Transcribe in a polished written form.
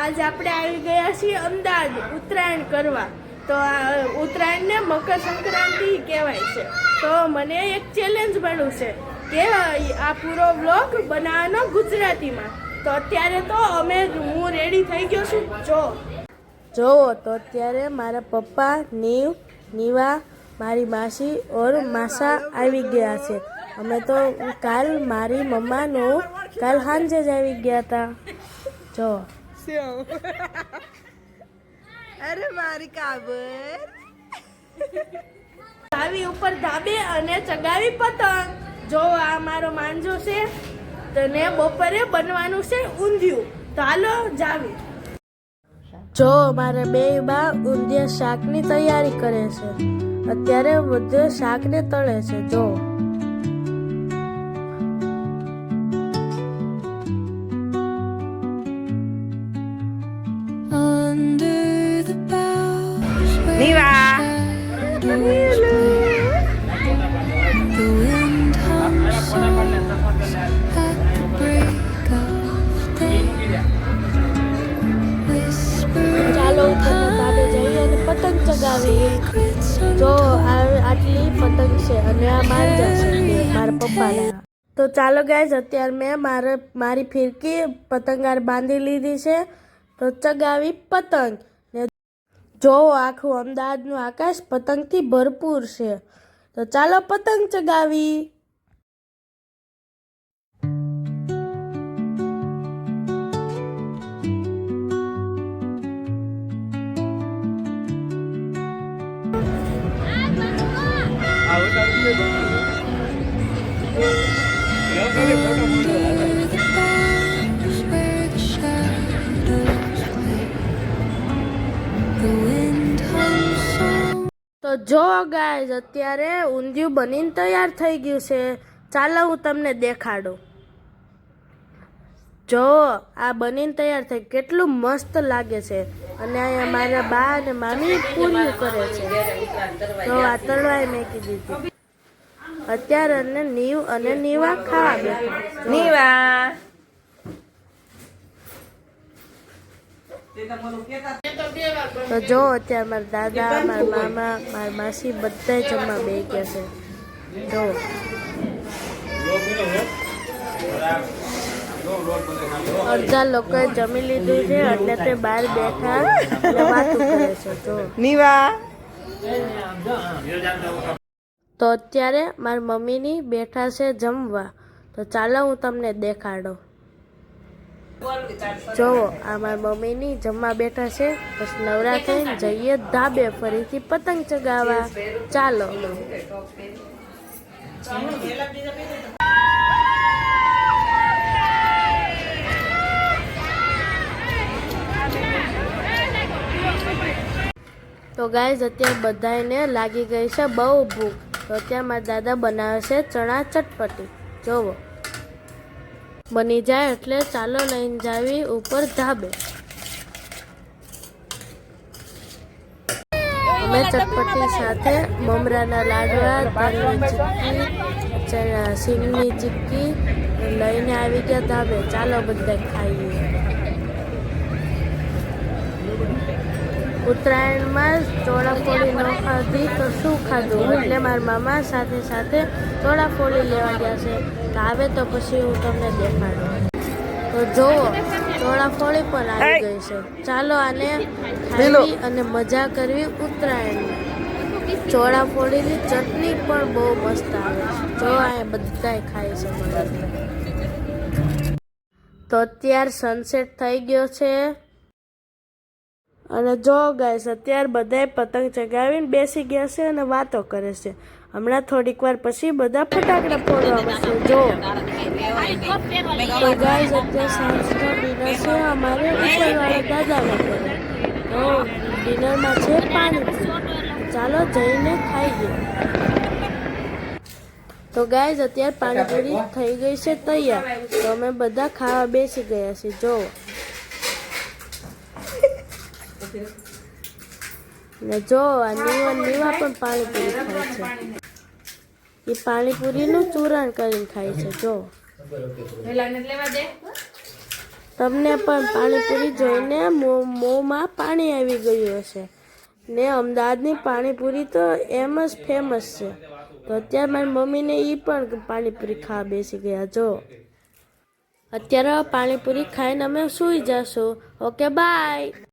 આજે આપણે આવી ગયા છીએ અમદાવાદ ઉત્તરાયણ કરવા. તો ઉત્તરાયણને મકર સંક્રાંતિ કહેવાય છે. તો મને એક ચેલેન્જ મળ્યું છે કે આ પૂરો વ્લોગ બનાવવાનો ગુજરાતીમાં. તો અત્યારે તો હું રેડી થઈ ગયો છું. જોવો તો અત્યારે મારા પપ્પા નીવા મારી માસી ઓર માસા આવી ગયા છે. અમે તો કાલ મારી મમ્માનું કાલ સાંજે જ આવી ગયા હતા. જો અરે મારી કાબર આવી ઉપર ધાબે અને ચગાવી પતંગ. જો આ મારો માંજો છે તો ને બપોરે બનવાનું છે ઊંધિયું. તો હાલો જાવી. જો મારે બે બા ઊંધિયા શાકની તૈયારી કરે છે. અત્યારે બધું શાકને તળે છે. જો નીવા ચાલો ધાબે જઈએ અને પતંગ ચગાવી. જો આટલી પતંગ છે અને આ માંજા છે મારા પપ્પાના. તો ચાલો ગાઈઝ અત્યારે મેં મારી ફિરકી પતંગાર બાંધી લીધી છે. તો ચગાવી પતંગ. જો આખું અમદાવાદનું આકાશ પતંગથી ભરપૂર છે. તો ચાલો પતંગ ચગાવી. તો જો ગાઈઝ અત્યારે ઊંધિયું બનીને તૈયાર થઈ ગયું છે. ચાલો હું તમને દેખાડું. જો આ બનીને તૈયાર થઈ કેટલું મસ્ત લાગે છે. અને અહીંયા મારા બા અને મામી પૂરીઓ કરે છે. તો આ તળવાય મેકી દીધી. અત્યારે અને નીવા ખાવા બેઠા. નીવા તો જો અત્યારે મારા દાદા મારા મામા મારા માસી બધા જમવા બે ગયા છે. જો અડધા લોકોએ જમી લીધું છે એટલે તે બહાર બેઠા અને વાતું કરે છે. જો નીવા તો અત્યારે મારી મમ્મીની બેઠા છે જમવા. તો ચાલો હું તમને દેખાડું. જોવો આ મારી મમ્મીની જમવા બેઠા છે. પછી નવરા થઈને જઈએ ધાબે ફરીથી પતંગ ચગાવવા. ચાલો તો ગાઈઝ અત્યારે બધાને લાગી ગઈ છે બહુ ભૂખ. તો અત્યારે મારા દાદા બનાવે છે ચણા ચટપટી. જોવો બની જાય એટલે ચાલો લઈને જાવી ઉપર ધાબે. અમે ચટપટી સાથે મમરાના લાડવા ધાણની ચીક્કી સિંગની ચીક્કી લઈને આવી ગયા ધાબે. ચાલો બધા ખાઈએ. ઉત્તરાયણમાં ચોળાફોળી ન ખાધી તો શું ખાધું એટલે મારા મામા સાથે સાથે ચોળાફોળી લેવા ગયા છે. તો આવે તો પછી હું તમને દેખાડું. તો જુઓ ચોળાફોળી પણ આવી ગઈ છે. ચાલો આને ખાવી અને મજા કરવી ઉત્તરાયણમાં. ચોળાફોળીની ચટણી પણ બહુ મસ્ત આવે છે. જો આ બધાય ખાય છે મને. તો અત્યારે સનસેટ થઈ ગયો છે. અને જો ગાઈસ અત્યારે બધાય પતંગ ચગાવીને બેસી ગયા છે અને વાતો કરે છે. હમણાં થોડીક વાર પછી બધા ફટાકડા ફોડવા મળશે. જો તો ગાઈસ અત્યારે સાંજનો ડિનર છે અમારે ઉપરવાળા દાદાને ઘરે. તો ડિનરમાં છે પાણીપુરી. ચાલો જઈને ખાઈએ. તો ગાઈસ અત્યારે પાણીપુરી થઈ ગઈ છે તૈયાર. તો અમે બધા ખાવા બેસી ગયા છીએ. જો ને જો આ નીવા પણ પાણીપુરી ખાય છે. એ પાણીપુરીનું ચૂરણ કરીને ખાય છે. જો તમને પણ પાણીપુરી જોઈને મોંમાં પાણી આવી ગયું હશે ને અમદાવાદની પાણીપુરી તો એમ જ ફેમસ છે. તો અત્યારે મારી મમ્મીને એ પણ પાણીપુરી ખાવા બેસી ગયા. જો અત્યારે પાણીપુરી ખાઈને અમે સૂઈ જશું. Okay bye.